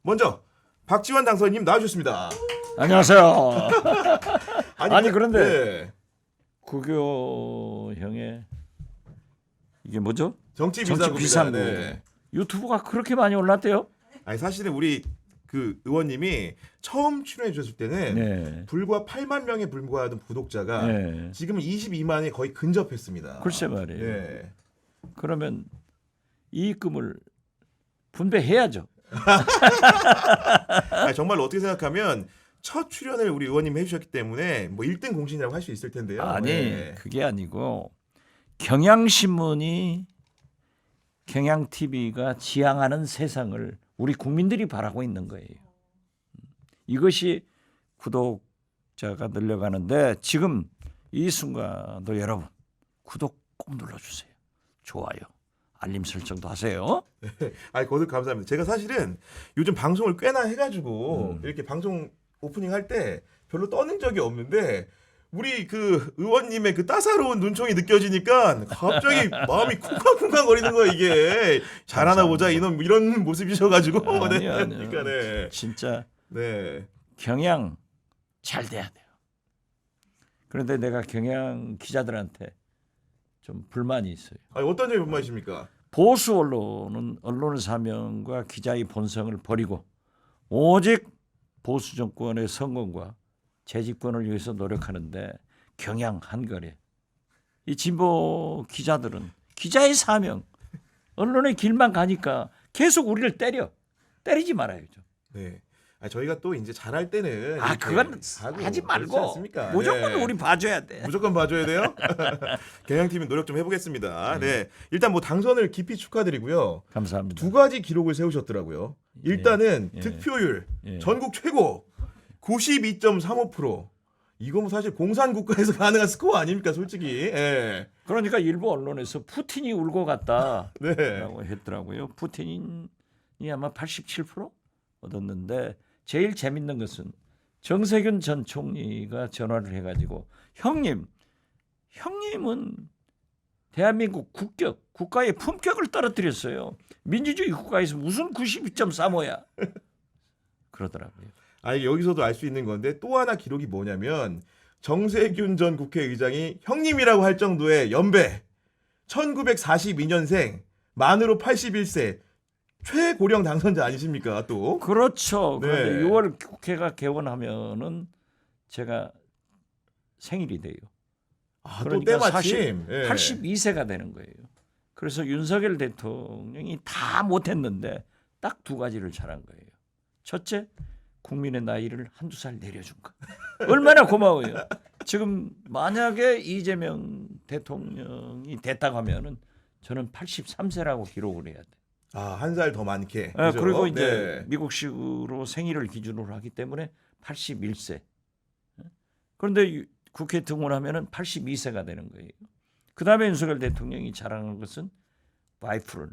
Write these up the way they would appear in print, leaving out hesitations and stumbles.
먼저 박지원 당선인님 나와주셨습니다. 안녕하세요. 아니, 그런데 네. 구교형의 이게 뭐죠? 정치 정치 비상구입니다. 비상구. 네. 유튜브가 그렇게 많이 올랐대요? 아니 사실은 우리 그 의원님이 처음 출연해 주셨을 때는 네. 불과 8만 명에 불과하던 구독자가 네. 지금은 22만에 거의 근접했습니다. 글쎄 말이에요. 네. 그러면 이익금을 분배해야죠. 아니, 정말로 어떻게 생각하면 첫 출연을 우리 의원님이 해주셨기 때문에 뭐 1등 공신이라고 할 수 있을 텐데요. 아니 네. 그게 아니고 경향신문이 경향TV가 지향하는 세상을 우리 국민들이 바라고 있는 거예요. 이것이 구독자가 늘려가는데 지금 이 순간도 여러분 구독 꼭 눌러주세요. 좋아요. 알림 설정도 하세요. 아니 거듭 감사합니다. 제가 사실은 요즘 방송을 꽤나 해가지고 이렇게 방송 오프닝 할 때 별로 떠는 적이 없는데 우리 그 의원님의 그 따사로운 눈총이 느껴지니까 갑자기 마음이 쿵쾅쿵쾅 거리는 거예요. 이게 잘하나 보자 이놈 이런 모습이셔가지고 네. 아니요. 그러니까 네. 진짜 네. 경향 잘 돼야 돼요. 그런데 내가 경향 기자들한테 좀 불만이 있어요. 아니 어떤 점이 불만이십니까? 보수 언론은 언론의 사명과 기자의 본성을 버리고 오직 보수 정권의 성공과 재집권을 위해서 노력하는데 경향 한거래. 이 진보 기자들은 기자의 사명, 언론의 길만 가니까 계속 우리를 때리지 말아야죠. 네. 아니, 저희가 또 이제 잘할 때는 아 이렇게 그건 하고 하지 그렇지 말고 않습니까? 무조건 네. 우리 봐줘야 돼. 무조건 봐줘야 돼요. 경향팀이 노력 좀 해보겠습니다. 네, 일단 뭐 당선을 깊이 축하드리고요. 감사합니다. 두 가지 기록을 세우셨더라고요. 일단은 예. 득표율 예. 전국 최고 92.35%. 이거 뭐 사실 공산 국가에서 가능한 스코어 아닙니까, 솔직히. 예. 그러니까 일부 언론에서 푸틴이 울고 갔다라고 네. 했더라고요. 푸틴이 아마 87% 얻었는데 제일 재밌는 것은 정세균 전 총리가 전화를 해가지고 형님은 대한민국 국가의 품격을 떨어뜨렸어요. 민주주의 국가에서 무슨 92.35야 그러더라고요. 아니 여기서도 알 수 있는 건데 또 하나 기록이 뭐냐면 정세균 전 국회의장이 형님이라고 할 정도의 연배 1942년생 만으로 81세 최고령 당선자 아니십니까 또? 그렇죠. 그런데 네. 6월 국회가 개원하면은 제가 생일이 돼요. 아, 그러니까 또 때마침. 예. 82세가 되는 거예요. 그래서 윤석열 대통령이 다 못했는데 딱 두 가지를 잘한 거예요. 첫째, 국민의 나이를 한두 살 내려준 거. 얼마나 고마워요. 지금 만약에 이재명 대통령이 됐다고 하면은 저는 83세라고 기록을 해야 돼. 아, 한 살 더 많게. 아, 그죠? 그리고 이제 네. 미국식으로 생일을 기준으로 하기 때문에 81세. 그런데 국회 등원하면은 82세가 되는 거예요. 그다음에 윤석열 대통령이 자랑한 것은 와이프를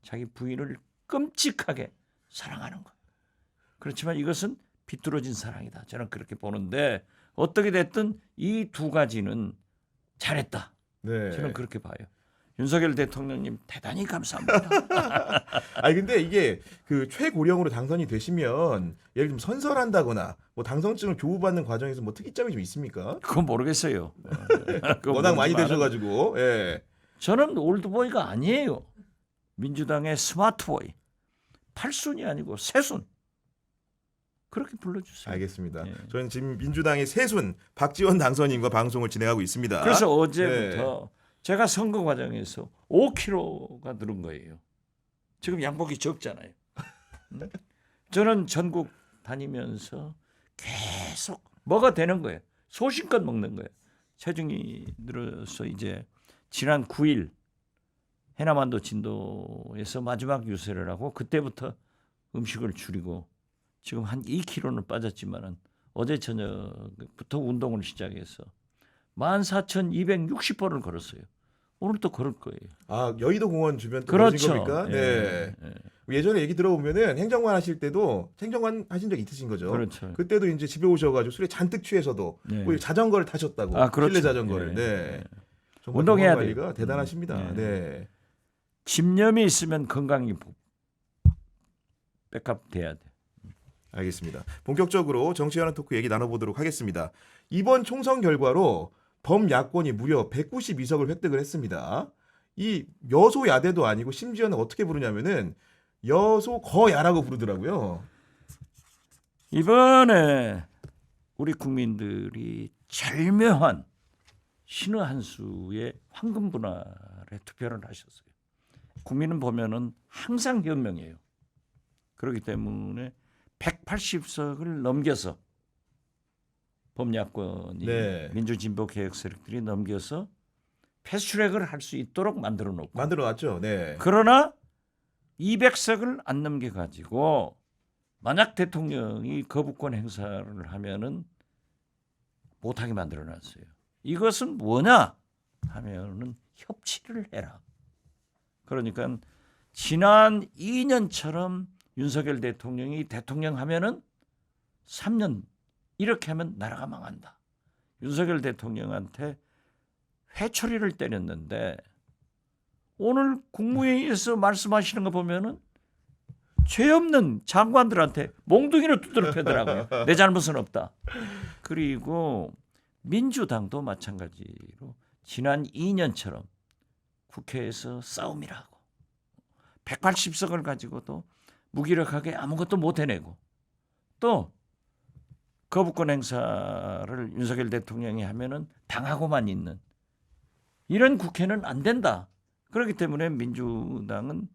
자기 부인을 끔찍하게 사랑하는 거. 그렇지만 이것은 비뚤어진 사랑이다. 저는 그렇게 보는데 어떻게 됐든 이 두 가지는 잘했다. 네. 저는 그렇게 봐요. 윤석열 대통령님 대단히 감사합니다. 아니 근데 이게 그 최고령으로 당선이 되시면 예를 들면 선설한다거나 뭐 당선증을 교부받는 과정에서 뭐 특이점이 좀 있습니까? 그건 모르겠어요. 그건 워낙 많이 모르지만은 되셔가지고. 예. 저는 올드보이가 아니에요. 민주당의 스마트보이. 팔순이 아니고 새순. 그렇게 불러주세요. 알겠습니다. 예. 저는 지금 민주당의 새순 박지원 당선인과 방송을 진행하고 있습니다. 그래서 어제부터 제가 선거 과정에서 5kg가 늘은 거예요. 지금 양복이 적잖아요. 저는 전국 다니면서 계속 뭐가 되는 거예요. 소신껏 먹는 거예요. 체중이 늘어서 이제 지난 9일 해남안도 진도에서 마지막 유세를 하고 그때부터 음식을 줄이고 지금 한 2kg는 빠졌지만은 어제 저녁부터 운동을 시작해서 14,260번을 걸었어요. 오늘 또 걸을 거예요. 아 여의도 공원 주변 또 그렇죠. 그러신 겁니까? 네. 예전에 얘기 들어보면은 행정관 하실 때도 행정관 하신 적 있으신 거죠? 그렇죠. 그때도 이제 집에 오셔가지고 술에 잔뜩 취해서도 네. 뭐 자전거를 타셨다고. 아, 그렇죠. 실내 자전거를. 예. 네. 정말 운동해야 건강 돼요. 관리가 대단하십니다. 네. 네. 집념이 있으면 건강이 백합 돼야 돼. 알겠습니다. 본격적으로 정치하는 토크 얘기 나눠보도록 하겠습니다. 이번 총선 결과로 범야권이 무려 192석을 획득을 했습니다. 이 여소야대도 아니고 심지어는 어떻게 부르냐면은 여소거야라고 부르더라고요. 이번에 우리 국민들이 절묘한 신의 한 수의 황금 분할에 투표를 하셨어요. 국민은 보면은 항상 현명해요. 그렇기 때문에 180석을 넘겨서 범야권이 네. 민주진보 개혁 세력들이 넘겨서 패스트트랙을 할 수 있도록 만들어 놓고 만들어놨죠. 네. 그러나 200석을 안 넘겨 가지고 만약 대통령이 거부권 행사를 하면은 못하게 만들어 놨어요. 이것은 뭐냐 하면은 협치를 해라. 그러니까 지난 2년처럼 윤석열 대통령이 대통령 하면은 3년 이렇게 하면 나라가 망한다. 윤석열 대통령한테 회초리를 때렸는데 오늘 국무회의에서 말씀하시는 거 보면은 죄 없는 장관들한테 몽둥이로 두드려 패더라고요. 내 잘못은 없다. 그리고 민주당도 마찬가지로 지난 2년처럼 국회에서 싸움이라고 180석을 가지고도 무기력하게 아무것도 못 해내고 또 거부권 행사를 윤석열 대통령이 하면은 당하고만 있는 이런 국회는 안 된다. 그렇기 때문에 민주당은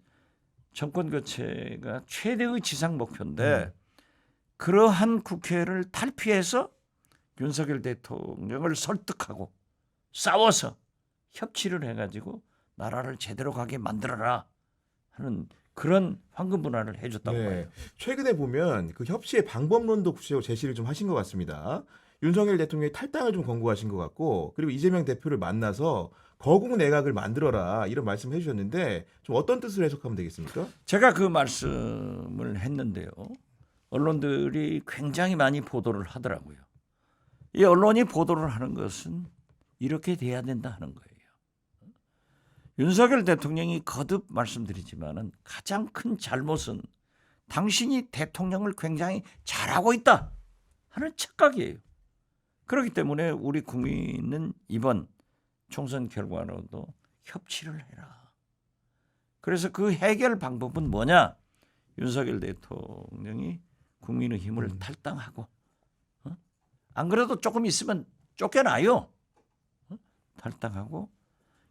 정권 교체가 최대의 지상 목표인데 그러한 국회를 탈피해서 윤석열 대통령을 설득하고 싸워서 협치를 해가지고 나라를 제대로 가게 만들어라 하는 그런 황금 분할을 해줬다고 봐요. 최근에 보면 그 협치의 방법론도 구체적으로 제시를 좀 하신 것 같습니다. 윤석열 대통령이 탈당을 좀 권고하신 것 같고 그리고 이재명 대표를 만나서 거국 내각을 만들어라 이런 말씀을 해주셨는데 좀 어떤 뜻을 해석하면 되겠습니까? 제가 그 말씀을 했는데요. 언론들이 굉장히 많이 보도를 하더라고요. 이 언론이 보도를 하는 것은 이렇게 돼야 된다 하는 거예요. 윤석열 대통령이 거듭 말씀드리지만은 가장 큰 잘못은 당신이 대통령을 굉장히 잘하고 있다 하는 착각이에요. 그렇기 때문에 우리 국민은 이번 총선 결과로도 협치를 해라. 그래서 그 해결 방법은 뭐냐? 윤석열 대통령이 국민의힘을 탈당하고 안 그래도 조금 있으면 쫓겨나요. 탈당하고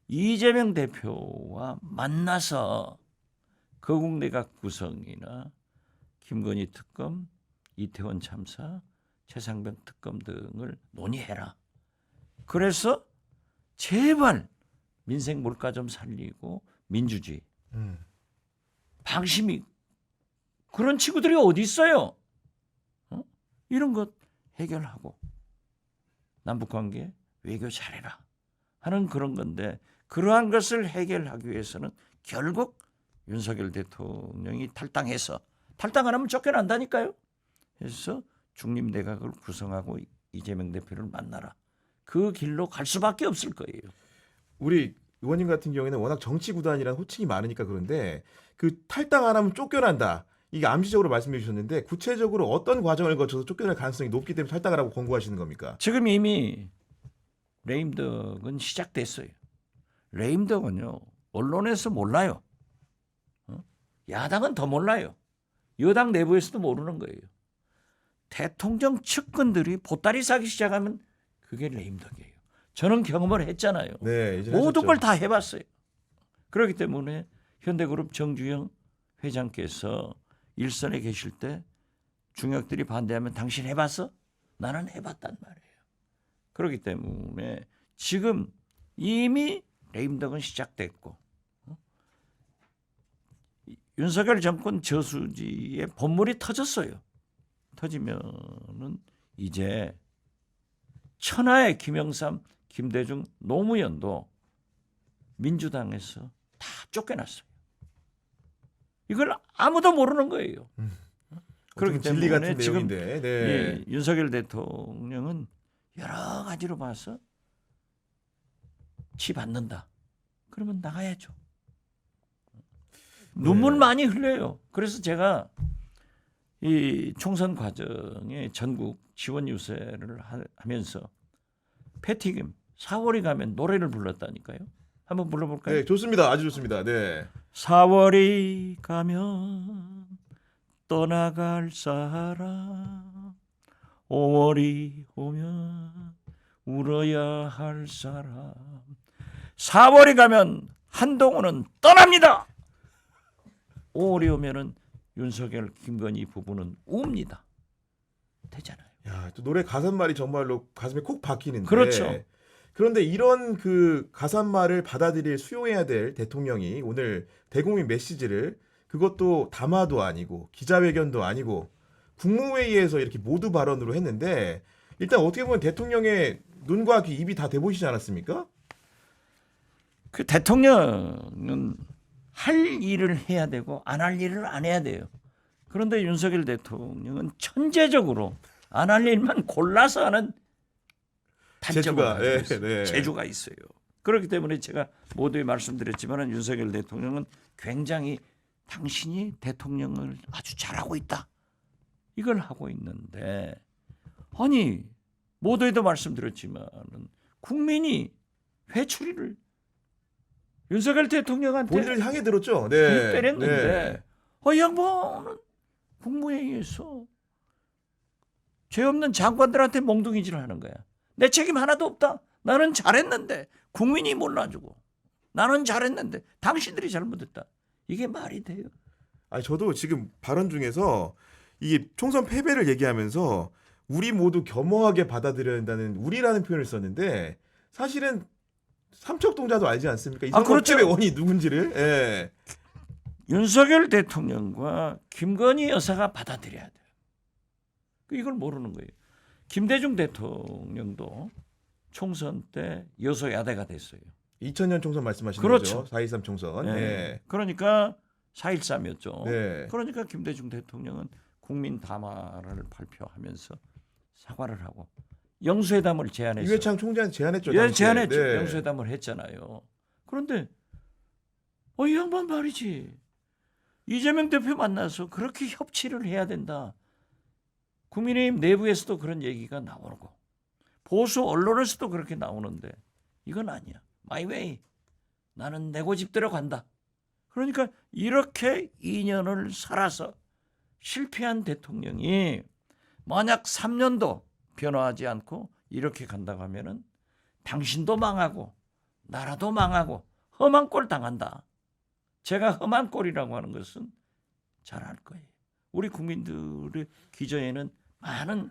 이재명 대표와 만나서 거국 내각 구성이나 김건희 특검, 이태원 참사, 최상병 특검 등을 논의해라. 그래서 제발 민생 물가 좀 살리고 민주주의, 방심이 그런 친구들이 어디 있어요? 이런 것 해결하고 남북관계 외교 잘해라 하는 그런 건데 그러한 것을 해결하기 위해서는 결국 윤석열 대통령이 탈당해서 탈당 안 하면 쫓겨난다니까요. 그래서 중립내각을 구성하고 이재명 대표를 만나라. 그 길로 갈 수밖에 없을 거예요. 우리 의원님 같은 경우에는 워낙 정치 구단이라는 호칭이 많으니까 그런데 그 탈당 안 하면 쫓겨난다. 이게 암시적으로 말씀해 주셨는데 구체적으로 어떤 과정을 거쳐서 쫓겨날 가능성이 높기 때문에 탈당을 하고 권고하시는 겁니까? 지금 이미 레임덕은 시작됐어요. 레임덕은요. 언론에서 몰라요. 야당은 더 몰라요. 여당 내부에서도 모르는 거예요. 대통령 측근들이 보따리 싸기 시작하면 그게 레임덕이에요. 저는 경험을 했잖아요. 네, 이제 모든 하셨죠. 걸 다 해봤어요. 그렇기 때문에 현대그룹 정주영 회장께서 일선에 계실 때 중역들이 반대하면 당신 해봤어? 나는 해봤단 말이에요. 그렇기 때문에 지금 이미 레임덕은 시작됐고 윤석열 정권 저수지에 본물이 터졌어요. 터지면은 이제 천하의 김영삼, 김대중, 노무현도 민주당에서 다 쫓겨났어요. 이걸 아무도 모르는 거예요. 그렇기 진리 때문에 같은 지금 내용인데. 네. 예, 윤석열 대통령은 여러 가지로 봐서 치 받는다. 그러면 나가야죠. 눈물 많이 흘려요. 그래서 제가 이 총선 과정에 전국 지원 유세를 하면서 패티김 4월이 가면 노래를 불렀다니까요. 한번 불러볼까요? 네, 좋습니다. 아주 좋습니다. 네. 4월이 가면 떠나갈 사람 5월이 오면 울어야 할 사람 4월이 가면 한동훈은 떠납니다. 5월이 오면은 윤석열, 김건희 부부는 웁니다. 되잖아요. 야, 또 노래 가사말이 정말로 가슴에 콕 박히는데. 그렇죠. 그런데 이런 그 가사말을 받아들일 수용해야 될 대통령이 오늘 대국민 메시지를 그것도 담화도 아니고 기자회견도 아니고 국무회의에서 이렇게 모두 발언으로 했는데 일단 어떻게 보면 대통령의 눈과 귀, 입이 다 돼보시지 않았습니까? 그 대통령은 할 일을 해야 되고 안 할 일을 안 해야 돼요. 그런데 윤석열 대통령은 천재적으로 안 할 일만 골라서 하는 단점을 가지고 있어요. 네. 재주가 있어요. 그렇기 때문에 제가 모두에 말씀드렸지만 윤석열 대통령은 굉장히 당신이 대통령을 아주 잘하고 있다. 이걸 하고 있는데 아니 모두에도 말씀드렸지만 국민이 회초리를 윤석열 대통령한테 본인을 향해 들었죠. 네. 때렸는데 이 양반은 국무회의에서 죄 없는 장관들한테 몽둥이질을 하는 거야. 내 책임 하나도 없다. 나는 잘했는데 국민이 몰라주고 나는 잘했는데 당신들이 잘못했다. 이게 말이 돼요? 아니 저도 지금 발언 중에서 이 총선 패배를 얘기하면서 우리 모두 겸허하게 받아들여야 한다는 우리라는 표현을 썼는데 사실은 삼척동자도 알지 않습니까? 이 선거 그렇죠. 패배 원인이 누군지를. 예. 윤석열 대통령과 김건희 여사가 받아들여야 돼요. 이걸 모르는 거예요. 김대중 대통령도 총선 때 여소야대가 됐어요. 2000년 총선 말씀하시는 그렇죠. 거죠. 4.23 총선. 네. 예. 그러니까 4.13이었죠. 네. 그러니까 김대중 대통령은 국민 담화를 발표하면서 사과를 하고 영수회담을 제안했어요. 이회창 총재한테 제안했죠. 예, 당시에. 제안했죠. 네. 영수회담을 했잖아요. 그런데 이 양반 말이지. 이재명 대표 만나서 그렇게 협치를 해야 된다. 국민의힘 내부에서도 그런 얘기가 나오고 보수 언론에서도 그렇게 나오는데 이건 아니야. 마이 웨이. 나는 내 고집대로 간다. 그러니까 이렇게 2년을 살아서 실패한 대통령이 만약 3년도 변화하지 않고 이렇게 간다고 하면은 당신도 망하고 나라도 망하고 험한 꼴 당한다. 제가 험한 꼴이라고 하는 것은 잘 알 거예요. 우리 국민들의 기저에는 많은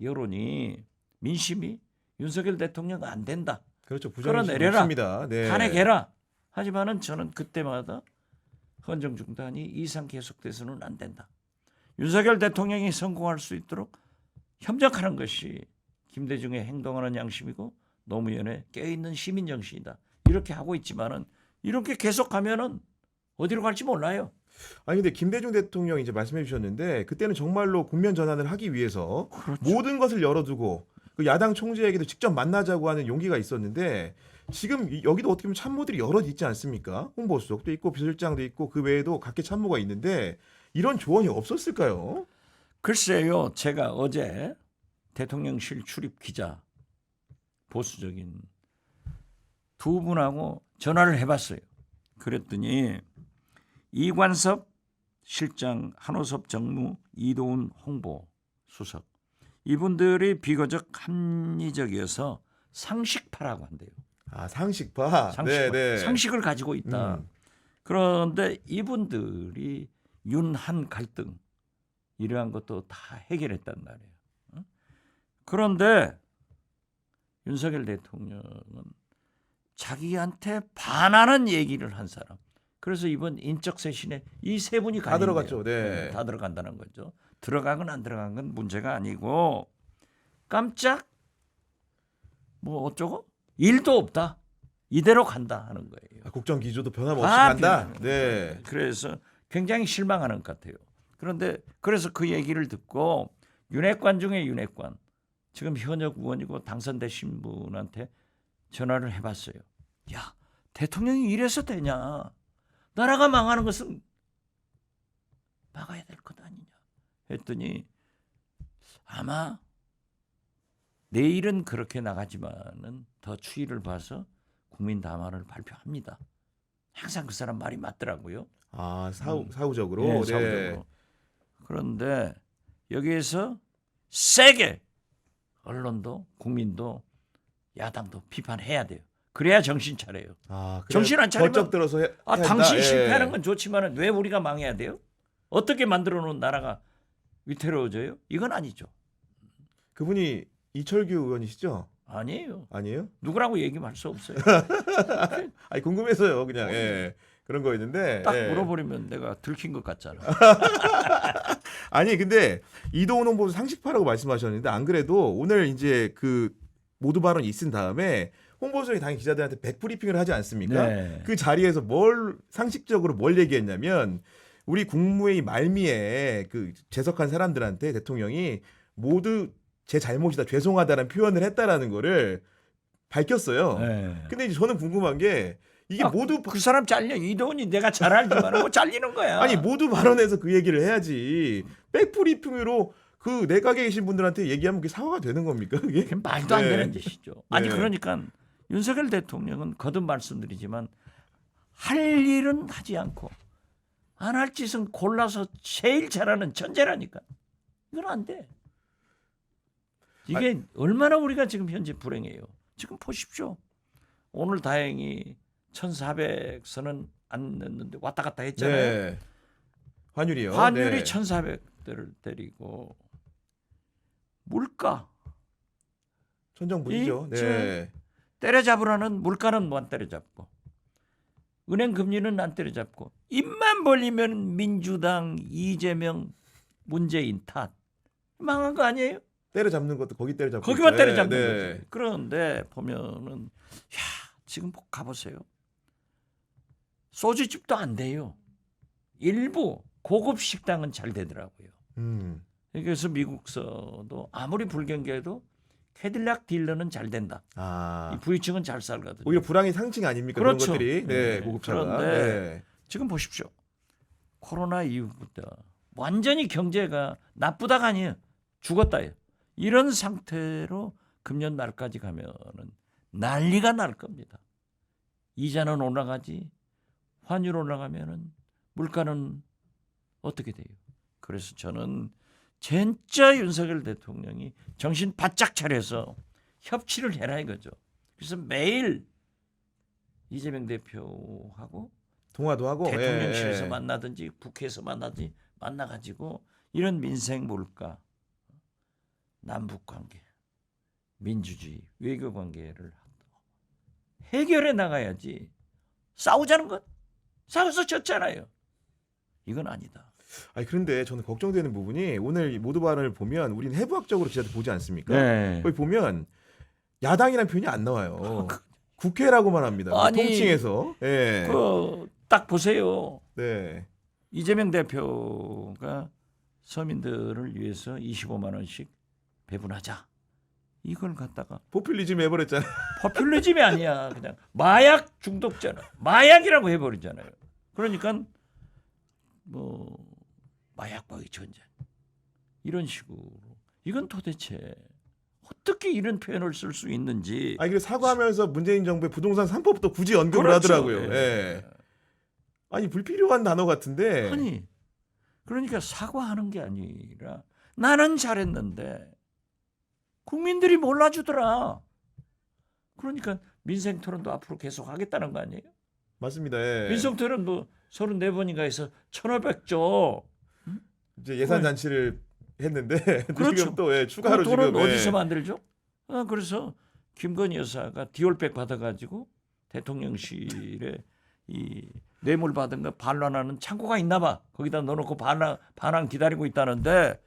여론이 민심이 윤석열 대통령 안 된다. 그렇죠. 끌어내려라. 부정입니다. 네. 탄핵해라. 하지만은 저는 그때마다 헌정 중단이 이상 계속돼서는 안 된다. 윤석열 대통령이 성공할 수 있도록 협력하는 것이 김대중의 행동하는 양심이고 노무현의 깨어있는 시민 정신이다. 이렇게 하고 있지만은 이렇게 계속하면은 어디로 갈지 몰라요. 아니 근데 김대중 대통령 이제 말씀해 주셨는데 그때는 정말로 국면 전환을 하기 위해서 그렇죠. 모든 것을 열어두고 그 야당 총재에게도 직접 만나자고 하는 용기가 있었는데 지금 여기도 어떻게 보면 참모들이 여럿 있지 않습니까? 홍보수석도 있고 비서실장도 있고 그 외에도 각계 참모가 있는데 이런 조언이 없었을까요? 글쎄요. 제가 어제 대통령실 출입 기자 보수적인 두 분하고 전화를 해봤어요. 그랬더니 이관섭 실장, 한호섭 정무, 이도훈 홍보 수석 이분들이 비교적 합리적이어서 상식파라고 한대요. 아 상식파. 상식을 가지고 있다. 그런데 이분들이 윤한 갈등 이러한 것도 다 해결했단 말이에요. 그런데 윤석열 대통령은 자기한테 반하는 얘기를 한 사람. 그래서 이번 인적 쇄신에 이 세 분이 다 들어갔죠. 다 들어간다는 거죠. 들어가건 안 들어간 건 문제가 아니고 깜짝 뭐 어쩌고 일도 없다. 이대로 간다 하는 거예요. 국정 기조도 변함없이 간다. 네. 그래서 굉장히 실망하는 것 같아요. 그런데 그래서 그 얘기를 듣고 윤핵관 중에 윤핵관 지금 현역 의원이고 당선되신 분한테 전화를 해봤어요. 야, 대통령이 이래서 되냐? 나라가 망하는 것은 막아야 될 것 아니냐? 했더니 아마 내일은 그렇게 나가지만은 더 추이를 봐서 국민 담화를 발표합니다. 항상 그 사람 말이 맞더라고요. 아 사후적으로. 네, 네. 사후적으로. 그런데 여기에서 세게 언론도 국민도 야당도 비판해야 돼요. 그래야 정신 차려요. 아, 그래, 정신 안 차리면 번쩍 들어서 해야 한다? 당신 예. 실패하는 건 좋지만 왜 우리가 망해야 돼요? 어떻게 만들어 놓은 나라가 위태로워져요? 이건 아니죠. 그분이 이철규 의원이시죠? 아니에요. 아니에요? 누구라고 얘기할 수 없어요. 아니 궁금해서요. 그냥 그런 거였는데. 딱 예. 물어버리면 내가 들킨 것 같잖아. 아니 근데 이도훈 홍보수 상식파라고 말씀하셨는데 안 그래도 오늘 이제 그 모두 발언이 있은 다음에 홍보수석이 당연히 기자들한테 백브리핑을 하지 않습니까? 네. 그 자리에서 상식적으로 뭘 얘기했냐면 우리 국무회의 말미에 그 재석한 사람들한테 대통령이 모두 제 잘못이다 죄송하다는 표현을 했다라는 거를 밝혔어요. 네. 근데 이제 저는 궁금한 게 이게 모두 그 사람 잘려. 이도훈이 내가 잘 알지만 뭐 잘리는 거야. 아니 모두 발언해서 그 얘기를 해야지 백브리핑으로 그 내각에 계신 분들한테 얘기하면 그게 사과가 되는 겁니까? 그게 그게 말도 안 네. 되는 짓이죠. 아니 네. 그러니까 윤석열 대통령은 거듭 말씀드리지만 할 일은 하지 않고 안 할 짓은 골라서 제일 잘하는 천재라니까. 이건 안 돼. 이게 얼마나 우리가 지금 현재 불행해요. 지금 보십시오. 오늘 다행히 1,400선은 안 넣는데 왔다 갔다 했잖아요. 네. 환율이요. 환율이 네. 1,400대를 때리고 물가 천정부지죠. 이 네. 때려잡으라는 물가는 못 때려잡고 은행 금리는 안 때려잡고 입만 벌리면 민주당 이재명 문재인 탓 망한 거 아니에요? 때려잡는 것도 거기 때려잡고 거기만 있죠. 때려잡는 네. 거지. 그런데 보면은 야 지금 가보세요. 소주집도 안 돼요. 일부 고급 식당은 잘 되더라고요. 그래서 미국서도 아무리 불경기해도 캐딜락 딜러는 잘 된다. 아. 이 부유층은 잘 살거든요. 오히려 불황의 상징 아닙니까? 그렇죠. 그런 것들이. 네, 네. 고급차가. 그런데 네. 지금 보십시오. 코로나 이후부터 완전히 경제가 나쁘다가 아니에요. 죽었다요. 이런 상태로 금년 말까지 가면은 난리가 날 겁니다. 이자는 올라가지, 환율 올라가면은 물가는 어떻게 돼요? 그래서 저는 진짜 윤석열 대통령이 정신 바짝 차려서 협치를 해라 이거죠. 그래서 매일 이재명 대표하고 통화도 하고 대통령실에서 예. 만나든지 국회에서 만나든지 만나가지고 이런 민생 물가, 남북 관계, 민주주의, 외교 관계를 해결해 나가야지. 싸우자는 것 싸워서 졌잖아요. 이건 아니다. 아니 그런데 저는 걱정되는 부분이 오늘 이 모두 발언을 보면 우리는 해부학적으로 기자들 보지 않습니까? 네. 거기 보면 야당이라는 표현이 안 나와요. 국회라고만 합니다. 아니, 통칭해서. 예. 딱 보세요. 네. 이재명 대표가 서민들을 위해서 25만 원씩 배분하자. 이걸 갖다가 포퓰리즘 해버렸잖아요. 포퓰리즘이 아니야. 그냥 마약 중독자는 마약이라고 해버리잖아요. 그러니까 뭐 마약과의 전쟁 이런 식으로 이건 도대체 어떻게 이런 표현을 쓸 수 있는지. 아니 그래서 사과하면서 문재인 정부의 부동산 3법도 굳이 언급을 그렇죠. 하더라고요. 예. 예. 아니 불필요한 단어 같은데. 아니 그러니까 사과하는 게 아니라 나는 잘했는데 국민들이 몰라주더라. 그러니까 민생 토론도 앞으로 계속 하겠다는 거 아니에요? 맞습니다. 예. 민생 토론 뭐 34번인가 해서 1,500조. 이제 예산 잔치를 했는데 그렇죠. 지금 또 예, 추가로 그 돈은 지금 어디서 예. 만들죠? 그래서 김건희 여사가 디올백 받아가지고 대통령실에 이 뇌물 받은 거 반환하는 창고가 있나 봐. 거기다 넣어놓고 반환 기다리고 있다는데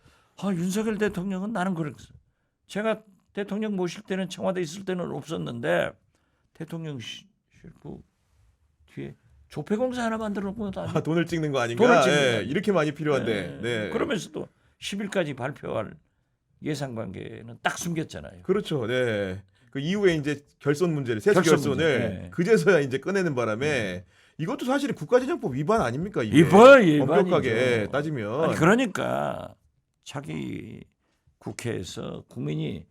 윤석열 대통령은 나는 그랬어. 제가 대통령 모실 때는 청와대 있을 때는 없었는데 대통령실 그 뒤에 조폐공사 하나 만들어 놓은 것도 아니고 돈을 찍는 거 아닌가? 돈을 찍는 예, 거 아니에요. 이렇게 많이 필요한데. 네. 그러면서도 10일까지 발표할 예산 관계는 딱 숨겼잖아요. 그렇죠. 네. 그 이후에 이제 결손 문제를 세수 결손 문제. 결손을 네. 그제서야 이제 꺼내는 바람에 이것도 사실은 국가재정법 위반 아닙니까? 이게 위반, 위반이죠. 엄격하게 따지면. 아니, 그러니까 자기 국회에서 국민이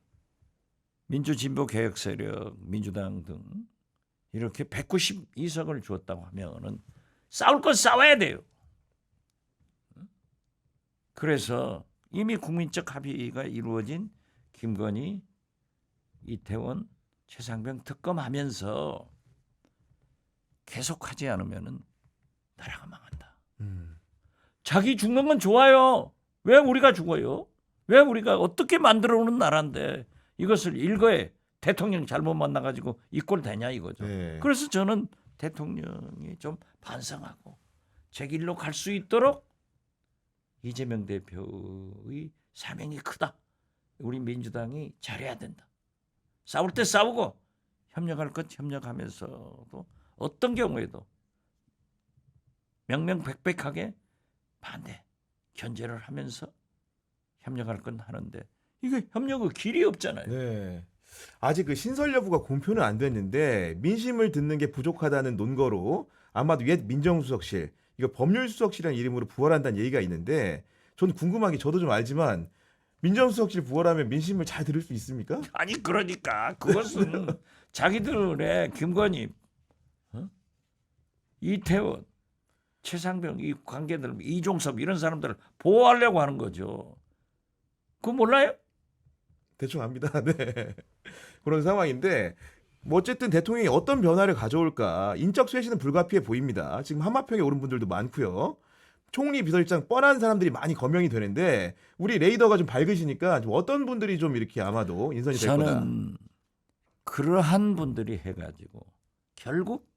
민주진보개혁 세력, 민주당 등 이렇게 192석을 주었다고 하면은 싸울 건 싸워야 돼요. 그래서 이미 국민적 합의가 이루어진 김건희, 이태원, 최상병 특검하면서 계속하지 않으면은 나라가 망한다. 자기 죽는 건 좋아요. 왜 우리가 죽어요? 왜 우리가 어떻게 만들어 오는 나라인데 이것을 일거에 대통령 잘못 만나가지고 이 꼴 되냐 이거죠. 네. 그래서 저는 대통령이 좀 반성하고 제 길로 갈 수 있도록 이재명 대표의 사명이 크다. 우리 민주당이 잘해야 된다. 싸울 때 싸우고 협력할 것 협력하면서도 어떤 경우에도 명명백백하게 반대, 견제를 하면서 협력할 건 하는데 이게 협력의 길이 없잖아요. 네. 아직 그 신설 여부가 공표는 안 됐는데 민심을 듣는 게 부족하다는 논거로 아마도 옛 민정수석실, 이거 법률수석실이라는 이름으로 부활한다는 얘기가 있는데 전 궁금한 게 저도 좀 알지만 민정수석실 부활하면 민심을 잘 들을 수 있습니까? 아니 그러니까 그것은 자기들의 김건희, 이태원, 최상병 이 관계들, 이종섭 이런 사람들을 보호하려고 하는 거죠. 그거 몰라요? 대충 압니다. 네. 그런 상황인데 뭐 어쨌든 대통령이 어떤 변화를 가져올까 인적 쇄신은 불가피해 보입니다. 지금 한마평에 오른 분들도 많고요. 총리 비서실장 뻔한 사람들이 많이 거명이 되는데 우리 레이더가 좀 밝으시니까 좀 어떤 분들이 좀 이렇게 아마도 인선이 될 거다. 저는 그러한 분들이 해가지고 결국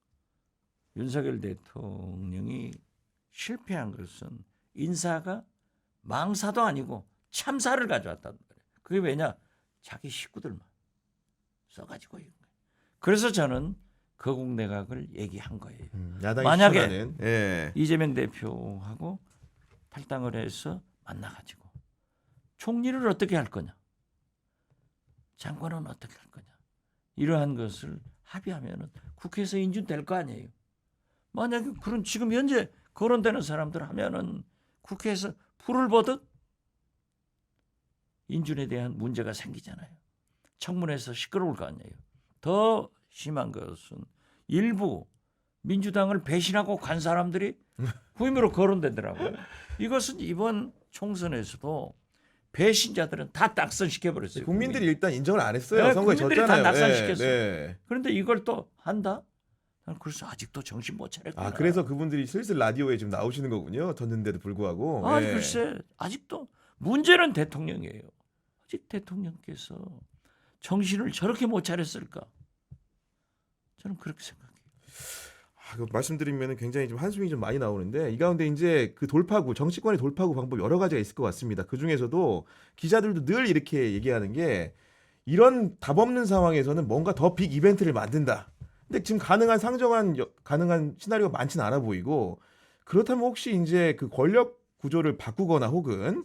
윤석열 대통령이 실패한 것은 인사가 망사도 아니고 참사를 가져왔단 말이에요. 그게 왜냐? 자기 식구들만 써가지고 있는 거예요. 그래서 저는 거국 내각을 얘기한 거예요. 야당이 만약에 추천하는, 예. 이재명 대표하고 탈당을 해서 만나가지고 총리를 어떻게 할 거냐, 장관은 어떻게 할 거냐, 이러한 것을 합의하면은 국회에서 인준될 거 아니에요. 만약에 그런 지금 현재 거론되는 사람들 하면은 국회에서 불을 보듯 인준에 대한 문제가 생기잖아요. 청문회에서 시끄러울 거 아니에요. 더 심한 것은 일부 민주당을 배신하고 간 사람들이 후임으로 거론되더라고요. 이것은 이번 총선에서도 배신자들은 다 낙선시켜버렸어요. 국민들이 일단 인정을 안 했어요. 네, 선거에 국민들이 졌잖아요. 다 낙선시켰어요. 네. 그런데 이걸 또 한다? 난 그래서 아직도 정신 못 차렸구나. 아 그래서 그분들이 슬슬 라디오에 지금 나오시는 거군요. 졌는데도 불구하고. 아, 예. 글쎄 아직도 문제는 대통령이에요. 아직 대통령께서 정신을 저렇게 못 차렸을까? 저는 그렇게 생각해요. 그 말씀드리면 굉장히 좀 한숨이 좀 많이 나오는데 이 가운데 이제 그 돌파구 정치권의 돌파구 방법 여러 가지가 있을 것 같습니다. 그 중에서도 기자들도 늘 이렇게 얘기하는 게 이런 답 없는 상황에서는 뭔가 더 빅 이벤트를 만든다. 근데 지금 가능한 시나리오가 많지는 않아 보이고 그렇다면 혹시 이제 그 권력 구조를 바꾸거나 혹은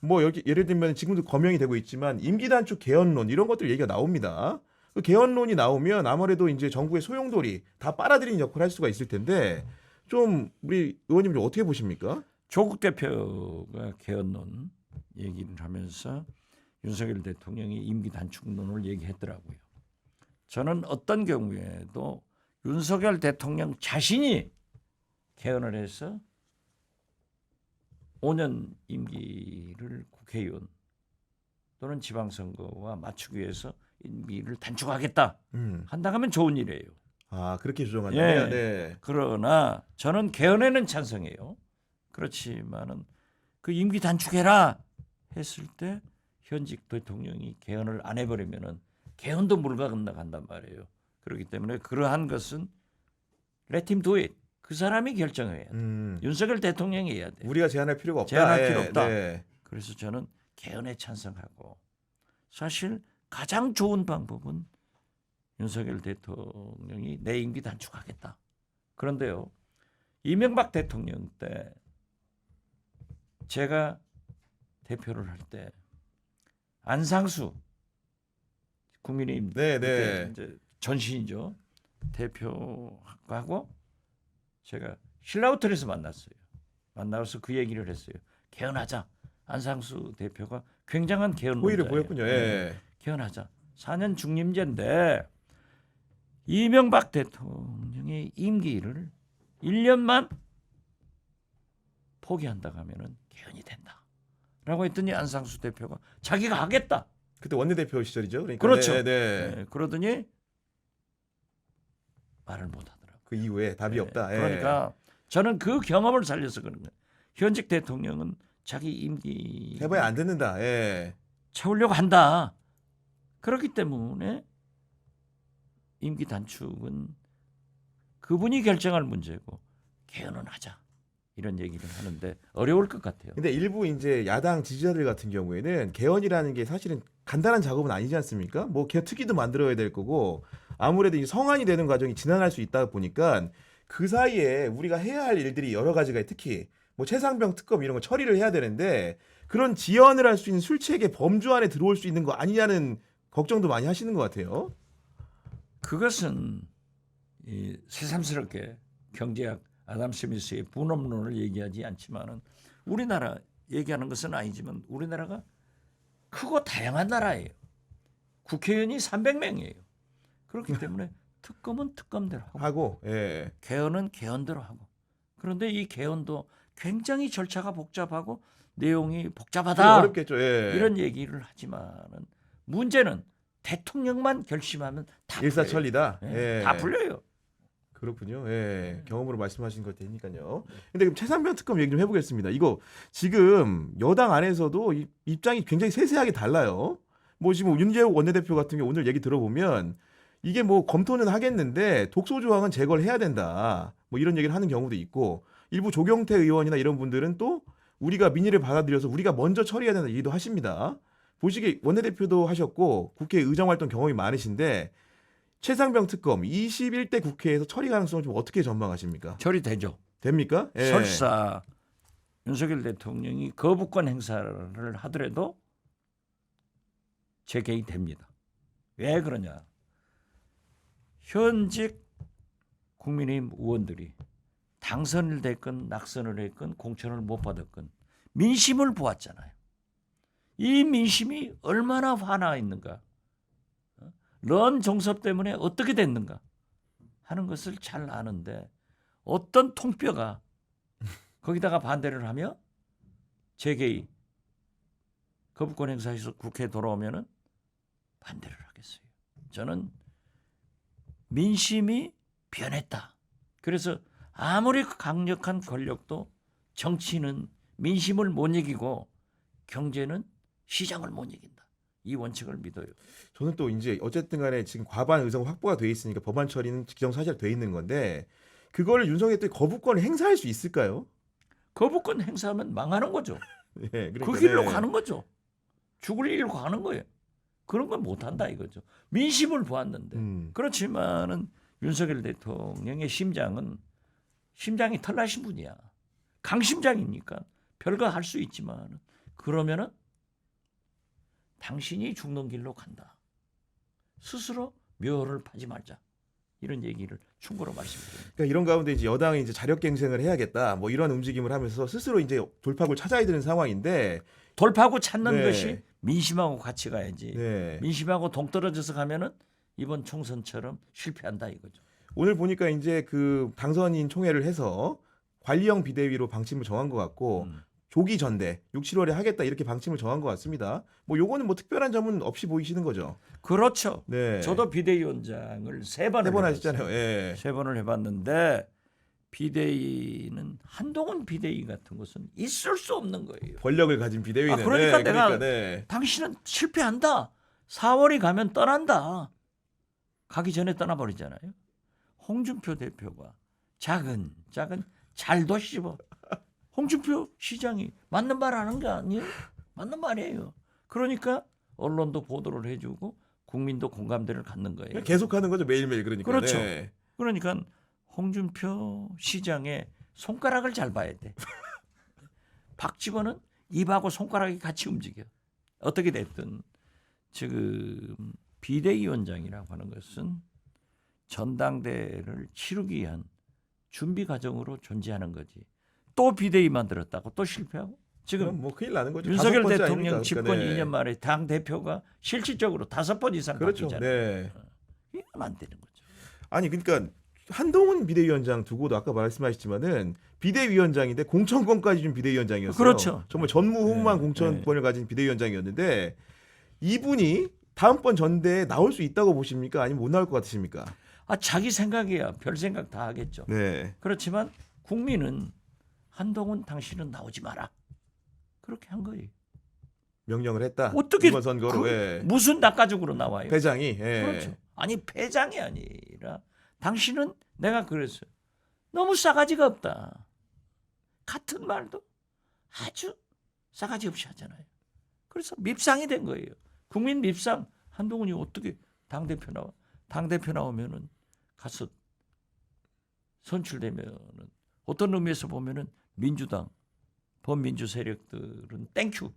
뭐 여기 예를 들면 지금도 거명이 되고 있지만 임기 단축 개헌론 이런 것들 얘기가 나옵니다. 그 개헌론이 나오면 아무래도 이제 정부의 소용돌이 다 빨아들이는 역할을 할 수가 있을 텐데 좀 우리 의원님 좀 어떻게 보십니까? 조국 대표가 개헌론 얘기를 하면서 윤석열 대통령이 임기 단축론을 얘기했더라고요. 저는 어떤 경우에도 윤석열 대통령 자신이 개헌을 해서 5년 임기를 국회의원 또는 지방선거와 맞추기 위해서 임기를 단축하겠다 한다 하면 좋은 일이에요. 아 그렇게 조정한다. 예. 네. 그러나 저는 개헌에는 찬성해요. 그렇지만은 그 임기 단축해라 했을 때 현직 대통령이 개헌을 안 해버리면은 개헌도 물러간단 말이에요. 그렇기 때문에 그러한 것은 let him do it. 그 사람이 결정해야 돼. 윤석열 대통령이 해야 돼. 우리가 제한할 필요가 없다. 제한할 필요 없다. 네. 그래서 저는 개헌에 찬성하고 사실 가장 좋은 방법은 윤석열 대통령이 내 임기 단축하겠다. 그런데요. 이명박 대통령 때 제가 대표를 할 때 안상수 국민의힘 네, 그때 네. 이제 전신이죠. 대표하고 제가 신라호텔에서 만났어요. 만나서 그 얘기를 했어요. 개헌하자. 안상수 대표가 굉장한 개헌론자예요. 호의를 보였군요. 예. 개헌하자. 4년 중림제인데 이명박 대통령의 임기를 1년만 포기한다고 하면은 개헌이 된다라고 했더니 안상수 대표가 자기가 하겠다. 그때 원내대표 시절이죠. 그러니까 그렇죠. 네, 네. 네, 그러더니 말을 못 하더라고요. 그 이후에 답이 없다. 예. 그러니까 저는 그 경험을 살려서 그런 거예요. 현직 대통령은 자기 임기 해봐야 안 듣는다. 예. 채우려고 한다. 그렇기 때문에 임기 단축은 그분이 결정할 문제고 개헌은 하자. 이런 얘기를 하는데 어려울 것 같아요. 근데 일부 이제 야당 지지자들 같은 경우에는 개헌이라는 게 사실은 간단한 작업은 아니지 않습니까? 뭐 개헌 특위도 만들어야 될 거고 아무래도 이 성안이 되는 과정이 지난할 수 있다 보니까 그 사이에 우리가 해야 할 일들이 여러 가지가 있어요. 특히 뭐 최상병 특검 이런 거 처리를 해야 되는데 그런 지연을 할 수 있는 술책의 범주 안에 들어올 수 있는 거 아니냐는 걱정도 많이 하시는 것 같아요. 그것은 새삼스럽게 경제학 아담 스미스의 분업론을 얘기하지 않지만은 우리나라 얘기하는 것은 아니지만 우리나라가 크고 다양한 나라예요. 국회의원이 300명이에요. 그렇기 때문에 특검은 특검대로 하고 예. 개헌은 개헌대로 하고 그런데 이 개헌도 굉장히 절차가 복잡하고 내용이 복잡하다. 어렵겠죠. 예. 이런 얘기를 하지만은 문제는 대통령만 결심하면 다 일사천리다. 풀려요. 예. 다 풀려요. 그렇군요. 예. 경험으로 말씀하신 것 되니까요. 근데 그럼 최상병 특검 얘기 좀 해보겠습니다. 이거 지금 여당 안에서도 입장이 굉장히 세세하게 달라요. 뭐 지금 윤재욱 원내대표 같은 경우 오늘 얘기 들어보면 이게 뭐 검토는 하겠는데 독소 조항은 제거를 해야 된다. 뭐 이런 얘기를 하는 경우도 있고 일부 조경태 의원이나 이런 분들은 또 우리가 민의를 받아들여서 우리가 먼저 처리해야 된다 얘기도 하십니다. 보시기에 원내대표도 하셨고 국회 의정활동 경험이 많으신데 최상병 특검 21대 국회에서 처리 가능성을 좀 어떻게 전망하십니까? 처리되죠. 됩니까? 예. 설사 윤석열 대통령이 거부권 행사를 하더라도 재개입 됩니다. 왜 그러냐? 현직 국민의힘 의원들이 당선을 됐건 낙선을 했건 공천을 못 받았건 민심을 보았잖아요. 이 민심이 얼마나 화나 있는가? 런 정섭 때문에 어떻게 됐는가 하는 것을 잘 아는데 어떤 통뼈가 거기다가 반대를 하며 재개입 거부권 행사해서 국회에 돌아오면은 반대를 하겠어요. 저는 민심이 변했다. 그래서 아무리 강력한 권력도 정치는 민심을 못 이기고 경제는 시장을 못 이긴다. 이 원칙을 믿어요. 저는 또 이제 어쨌든 간에 지금 과반 의석 확보가 돼 있으니까 법안 처리는 기정사실 돼 있는 건데 그거를 윤석열 때 거부권을 행사할 수 있을까요? 거부권 행사하면 망하는 거죠. 예, 그러니까, 그 길로 네. 가는 거죠. 죽을 일로 가는 거예요. 그런 건 못한다 이거죠. 민심을 보았는데. 그렇지만은 윤석열 대통령의 심장이 털나신 분이야. 강심장이니까 별거 할 수 있지만 그러면은 당신이 죽는 길로 간다. 스스로 묘를 파지 말자. 이런 얘기를 충고로 말씀드립니다. 그러니까 이런 가운데 이제 여당이 이제 자력갱생을 해야겠다. 뭐 이런 움직임을 하면서 스스로 이제 돌파구를 찾아야 되는 상황인데 돌파구 찾는 네. 것이 민심하고 같이 가야지. 네. 민심하고 동떨어져서 가면은 이번 총선처럼 실패한다 이거죠. 오늘 보니까 이제 그 당선인 총회를 해서 관리형 비대위로 방침을 정한 것 같고 조기 전대 6, 7월에 하겠다 이렇게 방침을 정한 것 같습니다. 뭐 요거는 뭐 특별한 점은 없이 보이시는 거죠. 그렇죠. 네. 저도 비대위원장을 세 번을 3번 해봤어요. 하셨잖아요. 예. 세 번을 해봤는데 비대위는 한동훈 비대위 같은 것은 있을 수 없는 거예요. 권력을 가진 비대위는. 그러니까 네, 내가 네. 당신은 실패한다. 4월이 가면 떠난다. 가기 전에 떠나버리잖아요. 홍준표 대표가 작은 잘도 씹어. 홍준표 시장이 맞는 말 하는 거 아니에요? 맞는 말이에요. 그러니까 언론도 보도를 해주고 국민도 공감대를 갖는 거예요. 계속하는 거죠 매일매일 그러니까. 그렇죠. 네. 그러니까 홍준표 시장의 손가락을 잘 봐야 돼. 박지원은 입하고 손가락이 같이 움직여. 어떻게 됐든 지금 비대위원장이라고 하는 것은 전당대회를 치르기 위한 준비 과정으로 존재하는 거지. 또 비대위 만들었다고 또 실패하고 지금 그럼 뭐 큰일 나는 거죠. 윤석열 5번째 대통령 아닙니까? 집권 그러니까, 2년 만에 당 대표가 실질적으로 5번 이상 그렇죠. 바뀌잖아요. 네. 이건 안 되는 거죠. 아니 그러니까 한동훈 비대위원장 두고도 아까 말씀하셨지만은 비대위원장인데 공천권까지 준 비대위원장이었어요. 그렇죠. 정말 전무후무한 네. 공천권을 가진 비대위원장이었는데 이분이 다음번 전대에 나올 수 있다고 보십니까? 아니면 못 나올 것 같으십니까? 자기 생각이야. 별 생각 다 하겠죠. 네. 그렇지만 국민은 한동훈 당신은 나오지 마라. 그렇게 한 거예요. 명령을 했다. 어떻게 이번 선거로 예. 무슨 낙가적으로 나와요? 회장이 예. 그렇죠. 아니 패장이 아니라 당신은 내가 그랬어요. 너무 싸가지가 없다. 같은 말도 아주 싸가지 없이 하잖아요. 그래서 밉상이 된 거예요. 국민 밉상. 한동훈이 어떻게 당대표 나와? 당대표 나오면은 가서 선출되면은 어떤 의미에서 보면은 민주당 범민주 세력들은 땡큐.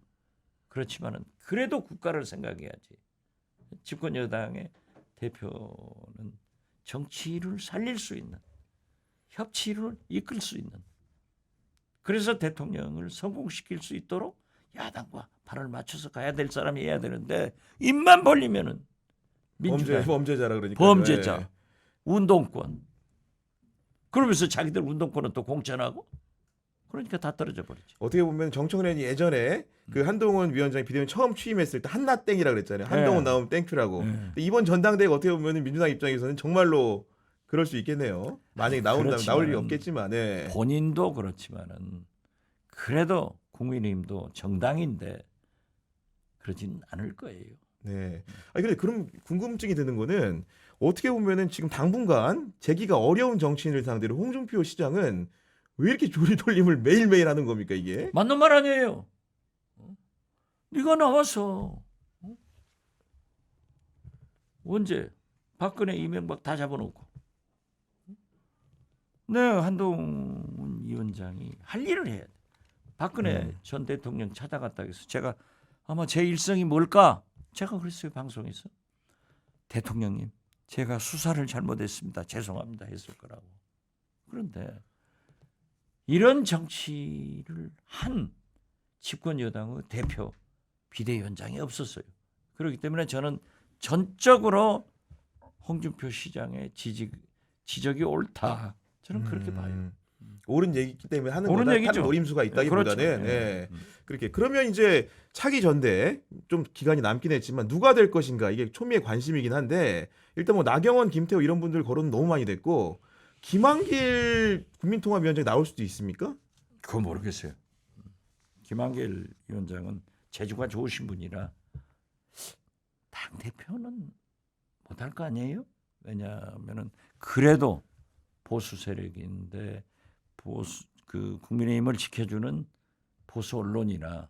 그렇지만은 그래도 국가를 생각해야지. 집권 여당의 대표는 정치를 살릴 수 있는, 협치를 이끌 수 있는, 그래서 대통령을 성공시킬 수 있도록 야당과 발을 맞춰서 가야 될 사람이 해야 되는데 입만 벌리면은 민주당 범죄자라 그러니까 범죄자, 예. 운동권. 그러면서 자기들 운동권은 또 공천하고 그러니까 다 떨어져 버리죠. 어떻게 보면 정청래이 예전에 그 한동훈 위원장이 비대위원 처음 취임했을 때 한나땡이라 그랬잖아요. 한동훈 네. 나오면 땡큐라고. 네. 근데 이번 전당대회가 어떻게 보면 민주당 입장에서는 정말로 그럴 수 있겠네요. 만약에 나온다면 나올 일이 없겠지만. 네. 본인도 그렇지만은 그래도 국민의힘도 정당인데 그러진 않을 거예요. 네. 아니 근데 그럼 궁금증이 드는 거는 어떻게 보면은 지금 당분간 재기가 어려운 정치인을 상대로 홍준표 시장은 왜 이렇게 조리돌림을 매일매일 하는 겁니까 이게? 맞는 말 아니에요. 네가 나와서 언제 박근혜 이명박 다 잡아놓고 네 한동훈 위원장이 할 일을 해야 돼. 박근혜 전 대통령 찾아갔다 해서 제가 아마 제 일성이 뭘까? 제가 그랬어요 방송에서. 대통령님 제가 수사를 잘못했습니다. 죄송합니다 했을 거라고. 그런데 이런 정치를 한 집권 여당의 대표 비대위원장이 없었어요. 그렇기 때문에 저는 전적으로 홍준표 시장의 지적이 옳다. 저는 그렇게 봐요. 옳은 얘기이기 때문에 하는 옳은 거다. 얘기죠. 한 노림수가 있다기보다는 그렇죠. 네. 그렇게 그러면 이제 차기 전대 좀 기간이 남긴 했지만 누가 될 것인가 이게 초미의 관심이긴 한데 일단 뭐 나경원, 김태호 이런 분들 거론은 너무 많이 됐고 김한길 국민통합위원장이 나올 수도 있습니까? 그건 모르겠어요. 김한길 위원장은 재주가 좋으신 분이라 당 대표는 못할 거 아니에요? 왜냐하면은 그래도 보수 세력인데 그 국민의힘을 지켜주는 보수 언론이나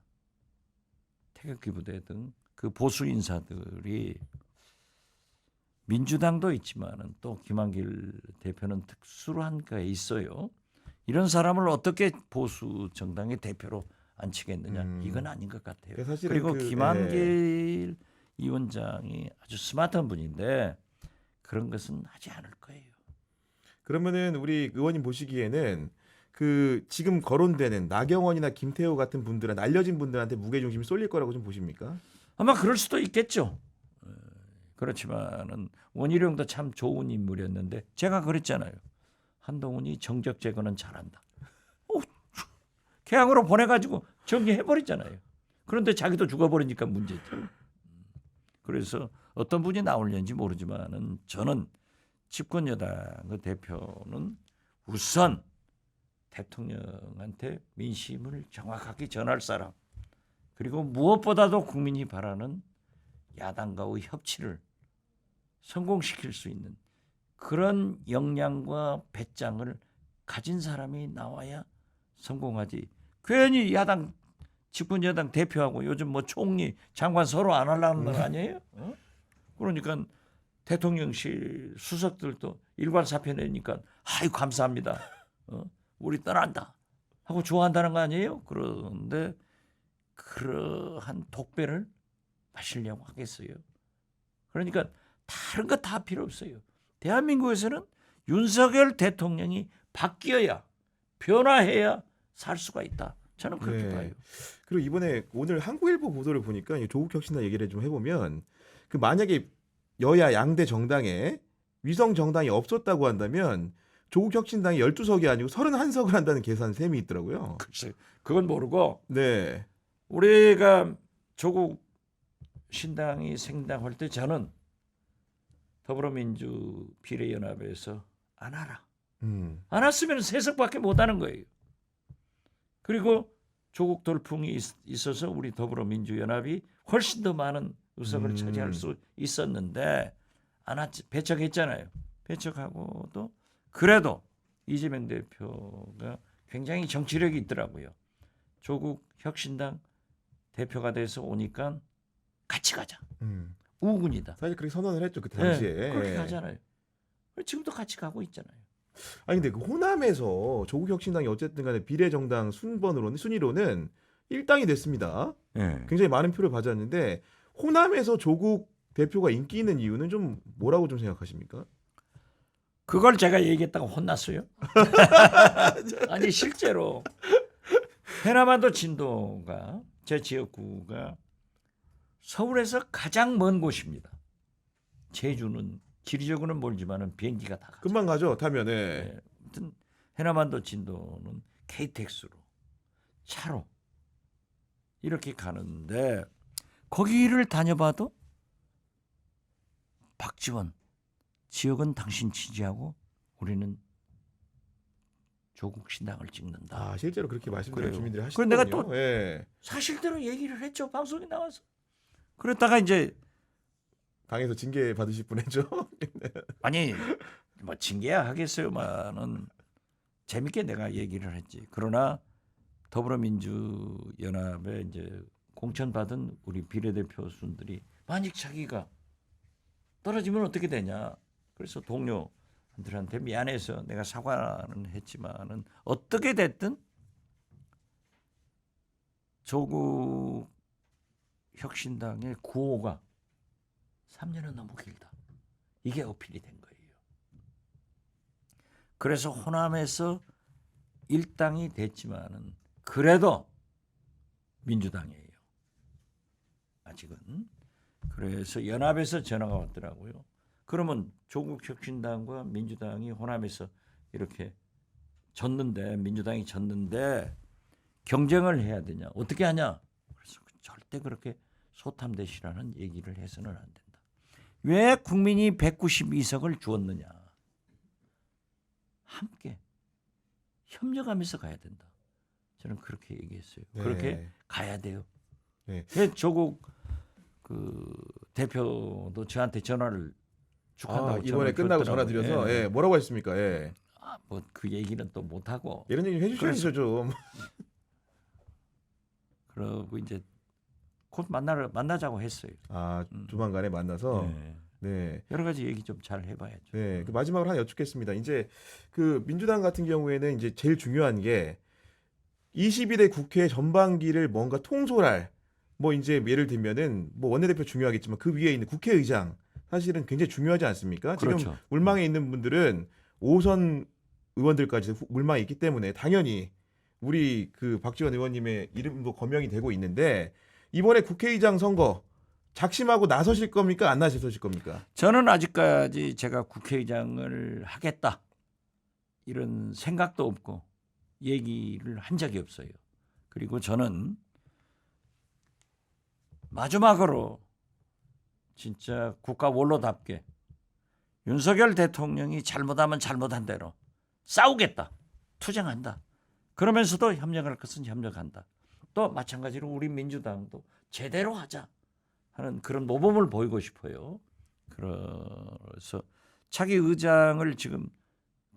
태극기 부대 등 그 보수 인사들이 민주당도 있지만은 또 김한길 대표는 특수한 게 있어요. 이런 사람을 어떻게 보수 정당의 대표로 앉히겠느냐? 이건 아닌 것 같아요. 사실은 그리고 그, 김한길 위원장이 아주 스마트한 분인데 그런 것은 하지 않을 거예요. 그러면은 우리 의원님 보시기에는 그 지금 거론되는 나경원이나 김태호 같은 분들은 알려진 분들한테 무게 중심이 쏠릴 거라고 좀 보십니까? 아마 그럴 수도 있겠죠. 그렇지만은 원희룡도 참 좋은 인물이었는데 제가 그랬잖아요. 한동훈이 정적 제거는 잘한다. 개항으로 보내가지고 정리해버리잖아요. 그런데 자기도 죽어버리니까 문제죠. 그래서 어떤 분이 나올는지 모르지만은 저는 집권 여당의 대표는 우선 대통령한테 민심을 정확하게 전할 사람 그리고 무엇보다도 국민이 바라는 야당과의 협치를 성공시킬 수 있는 그런 역량과 배짱을 가진 사람이 나와야 성공하지. 괜히 야당 집권 여당 대표하고 요즘 뭐 총리 장관 서로 안 하려는 거 아니에요? 그러니까 대통령실 수석들도 일괄 사표 내니까 아이 감사합니다. 우리 떠난다 하고 좋아한다는 거 아니에요? 그런데 그러한 독배를 마시려고 하겠어요. 그러니까 다른 거 다 필요 없어요. 대한민국에서는 윤석열 대통령이 바뀌어야 변화해야 살 수가 있다. 저는 그렇게 네. 봐요. 그리고 이번에 오늘 한국일보 보도를 보니까 이 조국 혁신당 얘기를 좀 해보면 그 만약에 여야 양대 정당에 위성 정당이 없었다고 한다면 조국 혁신당이 12석이 아니고 31석을 한다는 계산 셈이 있더라고요. 글쎄, 그건 모르고 네. 우리가 조국 신당이 생당할 때 저는 더불어민주 비례연합에서 안 하라. 안 왔으면 세석밖에 못 하는 거예요. 그리고 조국 돌풍이 있어서 우리 더불어민주연합이 훨씬 더 많은 의석을 차지할 수 있었는데 안 왔지. 배척했잖아요. 배척하고도 그래도 이재명 대표가 굉장히 정치력이 있더라고요. 조국 혁신당 대표가 돼서 오니까 같이 가자. 우군이다. 사실 그렇게 선언을 했죠 그때 당시에. 네, 그렇게 가잖아요. 지금도 같이 가고 있잖아요. 아니 근데 그 호남에서 조국 혁신당이 어쨌든간에 비례정당 순위로는 1당이 됐습니다. 네. 굉장히 많은 표를 받았는데 호남에서 조국 대표가 인기 있는 이유는 좀 뭐라고 좀 생각하십니까? 그걸 제가 얘기했다고 혼났어요? 아니 실제로 해남한도 진도가 제 지역구가 서울에서 가장 먼 곳입니다. 제주는 지리적으로는 멀지만은 비행기가 다 가죠. 금방 가죠 타면은. 네. 아무튼 해남한도 진도는 KTX로 차로 이렇게 가는데 거기를 다녀봐도 박지원 지역은 당신 지지하고 우리는 조국 신당을 찍는다. 아 실제로 그렇게 말씀드리는 그래요. 주민들이 그런데 하시거든요. 내가 또 예. 사실대로 얘기를 했죠. 방송에 나와서. 그랬다가 이제 당에서 징계 받으실 뻔했죠. 아니 뭐 징계야 하겠어요만은 재밌게 내가 얘기를 했지. 그러나 더불어민주연합에 이제 공천받은 우리 비례대표순들이 만약 자기가 떨어지면 어떻게 되냐. 그래서 동료들한테 미안해서 내가 사과는 했지만은 어떻게 됐든 조국 혁신당의 구호가 3년은 너무 길다. 이게 어필이 된 거예요. 그래서 호남에서 일당이 됐지만은 그래도 민주당이에요. 아직은. 그래서 연합에서 전화가 왔더라고요. 그러면 조국 혁신당과 민주당이 호남에서 이렇게 졌는데 민주당이 졌는데 경쟁을 해야 되냐? 어떻게 하냐? 그래서 절대 그렇게 소탐대시라는 얘기를 해서는 안 된다. 왜 국민이 192석을 주었느냐? 함께 협력하면서 가야 된다. 저는 그렇게 얘기했어요. 네. 그렇게 가야 돼요. 네. 조국 그 대표도 저한테 전화를 축하한다고 이번에 끝나고 전화 드려서 예. 뭐라고 했습니까? 예. 뭐 그 얘기는 또 못 하고 이런 얘기 해주셔야죠 좀. 그러고 이제 곧 만나자고 했어요. 조만간에 만나서. 네. 네. 여러 가지 얘기 좀 잘 해봐야죠. 네. 그 마지막으로 하나 여쭙겠습니다. 이제 그 민주당 같은 경우에는 이제 제일 중요한 게 21대 국회 전반기를 뭔가 통솔할 뭐 이제 예를 들면은 뭐 원내대표 중요하겠지만 그 위에 있는 국회의장 사실은 굉장히 중요하지 않습니까? 그렇죠. 지금 물망에 있는 분들은 5선 의원들까지 물망에 있기 때문에 당연히 우리 그 박지원 의원님의 이름도 거명이 되고 있는데 이번에 국회의장 선거 작심하고 나서실 겁니까? 안 나서실 겁니까? 저는 아직까지 제가 국회의장을 하겠다 이런 생각도 없고 얘기를 한 적이 없어요. 그리고 저는 마지막으로 진짜 국가 원로답게 윤석열 대통령이 잘못하면 잘못한 대로 싸우겠다, 투쟁한다. 그러면서도 협력할 것은 협력한다. 또 마찬가지로 우리 민주당도 제대로 하자 하는 그런 모범을 보이고 싶어요. 그래서 차기 의장을 지금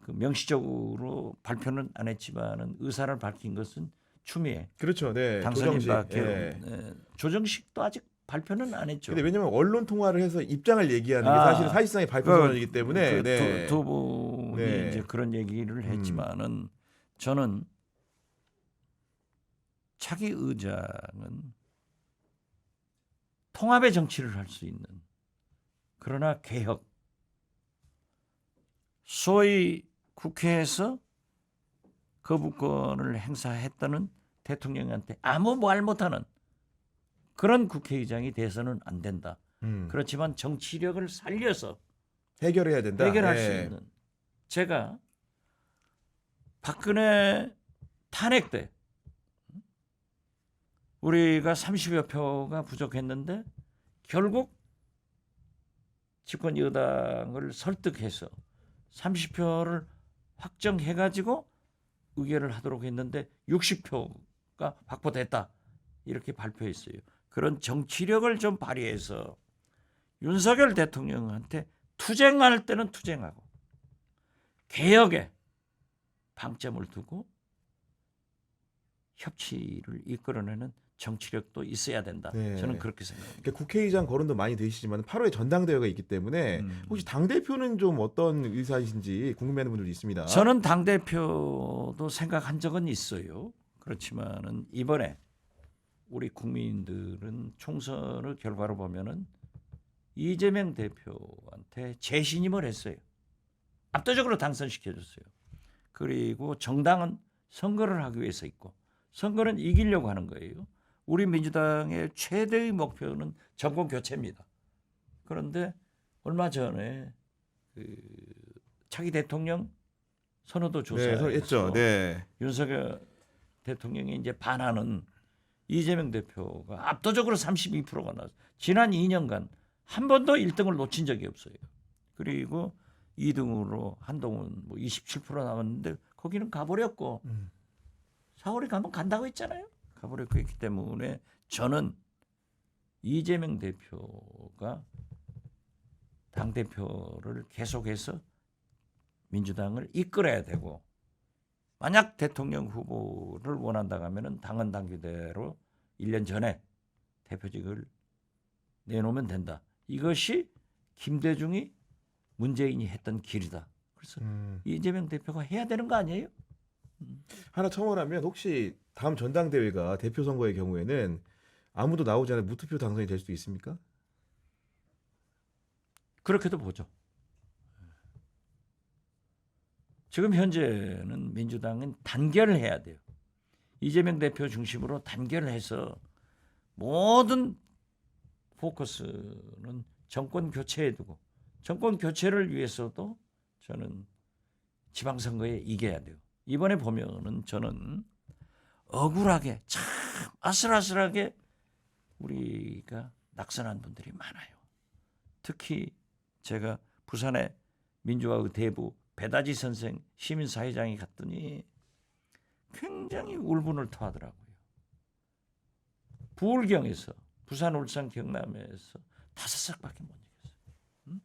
그 명시적으로 발표는 안 했지만은 의사를 밝힌 것은 추미애 그렇죠. 네. 당선인밖에 예. 조정식도 아직 발표는 안 했죠. 근데 왜냐면 언론 통화를 해서 입장을 얘기하는 게 아, 사실은 사실상의 발표 선언이기 때문에 네. 두 분이 네. 이제 그런 얘기를 했지만은 저는 차기 의장은 통합의 정치를 할 수 있는 그러나 개혁 소위 국회에서 거부권을 행사했다는 대통령한테 아무 말 못하는 그런 국회의장이 돼서는 안 된다. 그렇지만 정치력을 살려서 해결해야 된다. 해결할 예. 수 있는. 제가 박근혜 탄핵 때 우리가 30여 표가 부족했는데 결국 집권 여당을 설득해서 30표를 확정해가지고 의결을 하도록 했는데 60표가 확보됐다 이렇게 발표했어요. 그런 정치력을 좀 발휘해서 윤석열 대통령한테 투쟁할 때는 투쟁하고 개혁에 방점을 두고 협치를 이끌어내는 정치력도 있어야 된다. 네. 저는 그렇게 생각합니다. 그러니까 국회의장 거론도 많이 되시지만 8월에 전당대회가 있기 때문에 혹시 당 대표는 좀 어떤 의사이신지 궁금해하는 분들도 있습니다. 저는 당 대표도 생각한 적은 있어요. 그렇지만은 이번에 우리 국민들은 총선의 결과로 보면은 이재명 대표한테 재신임을 했어요. 압도적으로 당선시켜줬어요. 그리고 정당은 선거를 하기 위해서 있고 선거는 이기려고 하는 거예요. 우리 민주당의 최대의 목표는 정권 교체입니다. 그런데 얼마 전에 그 차기 대통령 선호도 조사에서 했죠. 네. 윤석열 대통령이 이제 반하는 이재명 대표가 압도적으로 32%가 나왔어요. 지난 2년간 한 번도 1등을 놓친 적이 없어요. 그리고 2등으로 한동훈 뭐 27% 나왔는데 거기는 가버렸고 4월에 가면 간다고 했잖아요. 가버렸고 했기 때문에 저는 이재명 대표가 당대표를 계속해서 민주당을 이끌어야 되고 만약 대통령 후보를 원한다고 하면 당은 당규대로 1년 전에 대표직을 내놓으면 된다. 이것이 김대중이 문재인이 했던 길이다. 그래서 이재명 대표가 해야 되는 거 아니에요? 하나 첨언하면 혹시 다음 전당대회가 대표 선거의 경우에는 아무도 나오지 않은 무투표 당선이 될 수도 있습니까? 그렇게도 보죠. 지금 현재는 민주당은 단결을 해야 돼요. 이재명 대표 중심으로 단결을 해서 모든 포커스는 정권 교체에 두고 정권 교체를 위해서도 저는 지방선거에 이겨야 돼요. 이번에 보면은 저는 억울하게 참 아슬아슬하게 우리가 낙선한 분들이 많아요. 특히 제가 부산의 민주화의 대부 배다지 선생 시민사회장이 갔더니 굉장히 울분을 토하더라고요. 부울경에서 부산, 울산, 경남에서 5석밖에 못 이겼어요.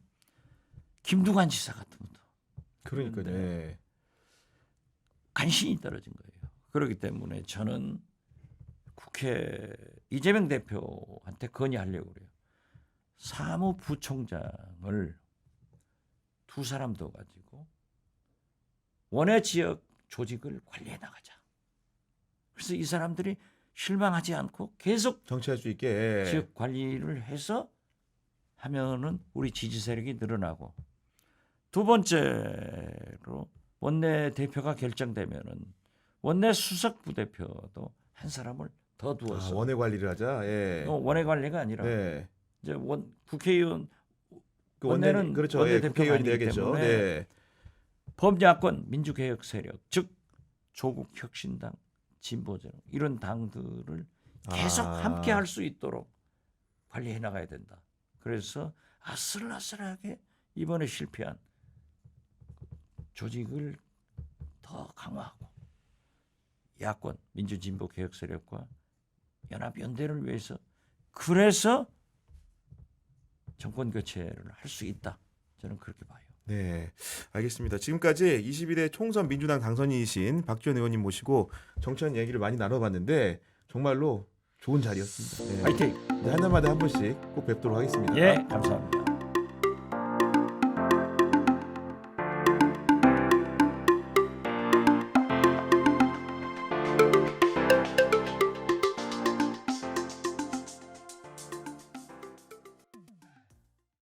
김두관 지사 같은 것도. 그러니까요. 네. 간신히 떨어진 거예요. 그렇기 때문에 저는 국회 이재명 대표한테 건의하려고 그래요. 사무부총장을 두 사람 더 가지고 원외 지역 조직을 관리해 나가자. 그래서 이 사람들이 실망하지 않고 계속 정치할 수 있게. 지역 관리를 해서 하면은 우리 지지 세력이 늘어나고 두 번째로 원내 대표가 결정되면은 원내 수석 부대표도 한 사람을 더 두어서 원외 관리를 하자. 예. 원외 관리가 아니라 네. 이제 국회의원 그 원내는 그렇죠. 원내 예, 대표가 국회의원이 아니기 되겠죠. 때문에 네. 범야권 민주개혁 세력 즉 조국혁신당, 진보정 이런 당들을 계속 함께 할 수 있도록 관리해 나가야 된다. 그래서 아슬아슬하게 이번에 실패한 조직을 더 강화하고 야권 민주진보 개혁 세력과 연합 연대를 위해서 그래서 정권 교체를 할 수 있다. 저는 그렇게 봐요. 네, 알겠습니다. 지금까지 21대 총선 민주당 당선인이신 박지원 의원님 모시고 정치한 얘기를 많이 나눠봤는데 정말로 좋은 자리였습니다. 네. 화이팅! 한 달마다 한 번씩 꼭 뵙도록 하겠습니다. 예, 감사합니다.